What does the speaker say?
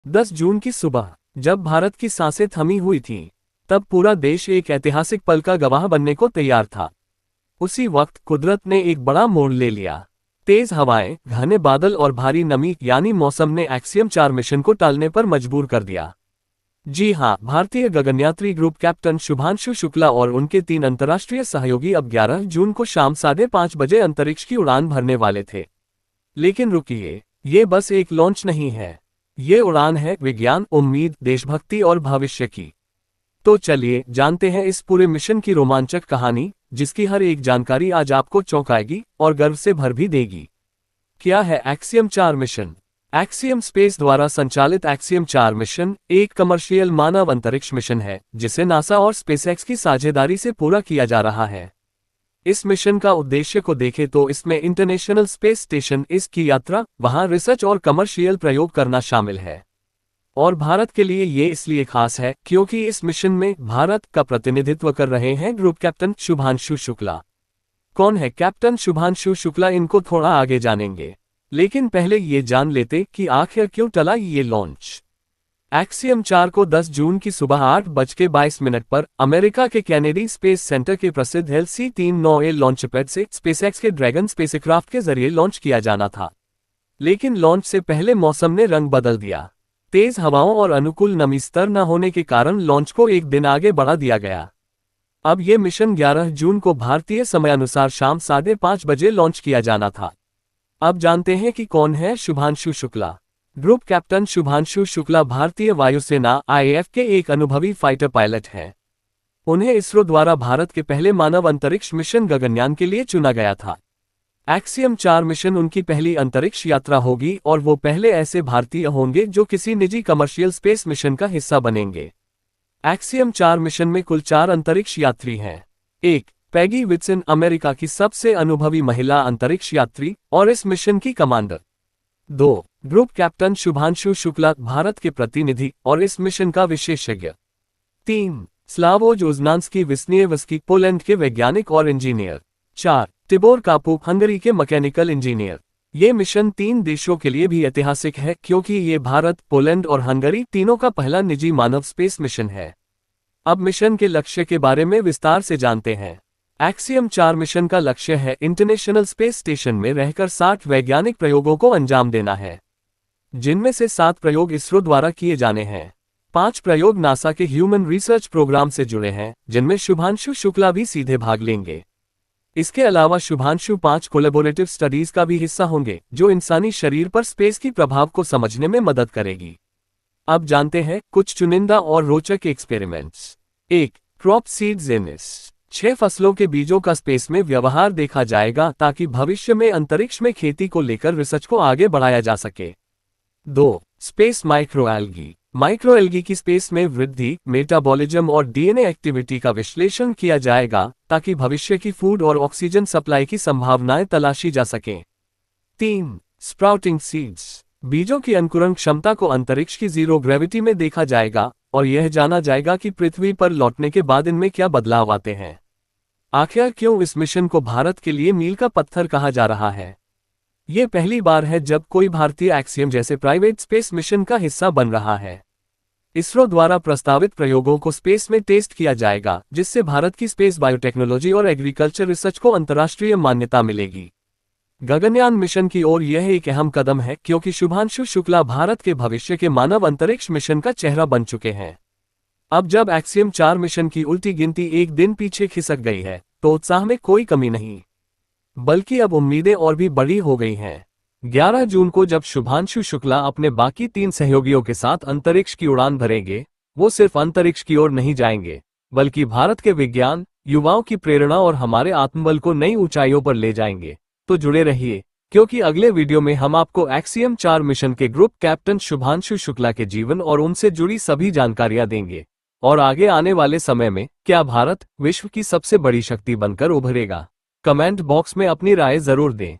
10 जून की सुबह जब भारत की सांसें थमी हुई थीं, तब पूरा देश एक ऐतिहासिक पल का गवाह बनने को तैयार था। उसी वक्त कुदरत ने एक बड़ा मोड़ ले लिया। तेज हवाएं, घने बादल और भारी नमी यानी मौसम ने एक्सियम 4 मिशन को टालने पर मजबूर कर दिया। जी हां, भारतीय गगनयात्री ग्रुप कैप्टन शुभांशु शुक्ला और उनके 3 अंतर्राष्ट्रीय सहयोगी अब 11 जून को शाम 5:30 बजे अंतरिक्ष की उड़ान भरने वाले थे। लेकिन रुकिए, ये बस एक लॉन्च नहीं है। ये उड़ान है विज्ञान, उम्मीद, देशभक्ति और भविष्य की। तो चलिए जानते हैं इस पूरे मिशन की रोमांचक कहानी, जिसकी हर एक जानकारी आज आपको चौंकाएगी और गर्व से भर भी देगी। क्या है एक्सियम 4 मिशन? एक्सियम स्पेस द्वारा संचालित एक्सियम 4 मिशन एक कमर्शियल मानव अंतरिक्ष मिशन है, जिसे नासा और स्पेसएक्स की साझेदारी से पूरा किया जा रहा है। इस मिशन का उद्देश्य को देखें तो इसमें इंटरनेशनल स्पेस स्टेशन की यात्रा, वहां रिसर्च और कमर्शियल प्रयोग करना शामिल है। और भारत के लिए ये इसलिए खास है क्योंकि इस मिशन में भारत का प्रतिनिधित्व कर रहे हैं ग्रुप कैप्टन शुभांशु शुक्ला। कौन है कैप्टन शुभांशु शुक्ला, इनको थोड़ा आगे जानेंगे। लेकिन पहले ये जान लेते कि आखिर क्यों टला ये लॉन्च। एक्सियम 4 को 10 जून की सुबह 8:22 पर अमेरिका के कैनेडी स्पेस सेंटर के प्रसिद्ध LC-39A लॉन्चपैड से स्पेसएक्स के ड्रैगन स्पेसक्राफ्ट के जरिए लॉन्च किया जाना था। लेकिन लॉन्च से पहले मौसम ने रंग बदल दिया। तेज हवाओं और अनुकूल नमी स्तर न होने के कारण लॉन्च को एक दिन आगे बढ़ा दिया गया। अब यह मिशन 11 जून को भारतीय समयानुसार शाम 5:30 बजे लॉन्च किया जाना था। अब जानते हैं कि कौन है शुभांशु शुक्ला। ग्रुप कैप्टन शुभांशु शुक्ला भारतीय वायुसेना IAF के एक अनुभवी फाइटर पायलट हैं। उन्हें इसरो द्वारा भारत के पहले मानव अंतरिक्ष मिशन गगनयान के लिए चुना गया था। एक्सियम 4 मिशन उनकी पहली अंतरिक्ष यात्रा होगी और वो पहले ऐसे भारतीय होंगे जो किसी निजी कमर्शियल स्पेस मिशन का हिस्सा बनेंगे। एक्सियम 4 मिशन में कुल 4 अंतरिक्ष यात्री हैं। 1. पैगी विट्सन, अमेरिका की सबसे अनुभवी महिला अंतरिक्ष यात्री और इस मिशन की commander. 2. Group captain Shubhanshu Shukla, Bharat के प्रतिनिधि और इस मिशन का विशेषज्ञ। 3. स्लावोज उज़नान्स्की विस्निएवस्की, पोलैंड के वैज्ञानिक और इंजीनियर। 4. टिबोर कापू, हंगरी के मैकेनिकल इंजीनियर। ये मिशन 3 देशों के लिए भी ऐतिहासिक है क्योंकि ये भारत, पोलैंड और हंगरी तीनों का पहला निजी मानव स्पेस मिशन है। अब मिशन के लक्ष्य के बारे में विस्तार से जानते हैं। एक्सियम 4 मिशन का लक्ष्य है इंटरनेशनल स्पेस स्टेशन में रहकर 60 वैज्ञानिक प्रयोगों को अंजाम देना है, जिनमें से 7 प्रयोग इसरो द्वारा किए जाने हैं। 5 प्रयोग नासा के ह्यूमन रिसर्च प्रोग्राम से जुड़े हैं, जिनमें शुभांशु शुक्ला भी सीधे भाग लेंगे। इसके अलावा शुभांशु 5 कोलैबोरेटिव स्टडीज का भी हिस्सा होंगे, जो इंसानी शरीर पर स्पेस की प्रभाव को समझने में मदद करेगी। अब जानते हैं कुछ चुनिंदा और रोचक एक्सपेरिमेंट्स। 1. क्रॉप सीड्स इन 6 फसलों के बीजों का स्पेस में व्यवहार देखा जाएगा ताकि भविष्य में अंतरिक्ष में खेती को लेकर रिसर्च को आगे बढ़ाया जा सके। 2. स्पेस माइक्रोएल्गी, माइक्रोएल्गी की स्पेस में वृद्धि, मेटाबॉलिज्म और DNA एक्टिविटी का विश्लेषण किया जाएगा ताकि भविष्य की फूड और ऑक्सीजन सप्लाई की संभावनाएं तलाशी जा सकें। 3. स्प्राउटिंग सीड्स, बीजों की अंकुरण क्षमता को अंतरिक्ष की जीरो ग्रेविटी में देखा जाएगा और यह जाना जाएगा कि पृथ्वी पर लौटने के बाद इनमें क्या बदलाव आते हैं। आखिर क्यों इस मिशन को भारत के लिए मील का पत्थर कहा जा रहा है? ये पहली बार है जब कोई भारतीय एक्सियम जैसे प्राइवेट स्पेस मिशन का हिस्सा बन रहा है। इसरो द्वारा प्रस्तावित प्रयोगों को स्पेस में टेस्ट किया जाएगा, जिससे भारत की स्पेस बायोटेक्नोलॉजी और एग्रीकल्चर रिसर्च को अंतर्राष्ट्रीय मान्यता मिलेगी। गगनयान मिशन की ओर यह एक अहम कदम है क्योंकि शुभांशु शुक्ला भारत के भविष्य के मानव अंतरिक्ष मिशन का चेहरा बन चुके हैं। अब जब एक्सियम 4 मिशन की उल्टी गिनती एक दिन पीछे खिसक गई है, तो उत्साह में कोई कमी नहीं, बल्कि अब उम्मीदें और भी बड़ी हो गई हैं। 11 जून को जब शुभांशु शुक्ला अपने बाकी 3 सहयोगियों के साथ अंतरिक्ष की उड़ान भरेंगे, वो सिर्फ अंतरिक्ष की ओर नहीं जाएंगे, बल्कि भारत के विज्ञान, युवाओं की प्रेरणा और हमारे आत्मबल को नई ऊंचाइयों पर ले जाएंगे। तो जुड़े रहिए, क्योंकि अगले वीडियो में हम आपको एक्सियम 4 मिशन के ग्रुप कैप्टन शुभांशु शुक्ला के जीवन और उनसे जुड़ी सभी जानकारियां देंगे। और आगे आने वाले समय में क्या भारत विश्व की सबसे बड़ी शक्ति बनकर उभरेगा? कमेंट बॉक्स में अपनी राय जरूर दें।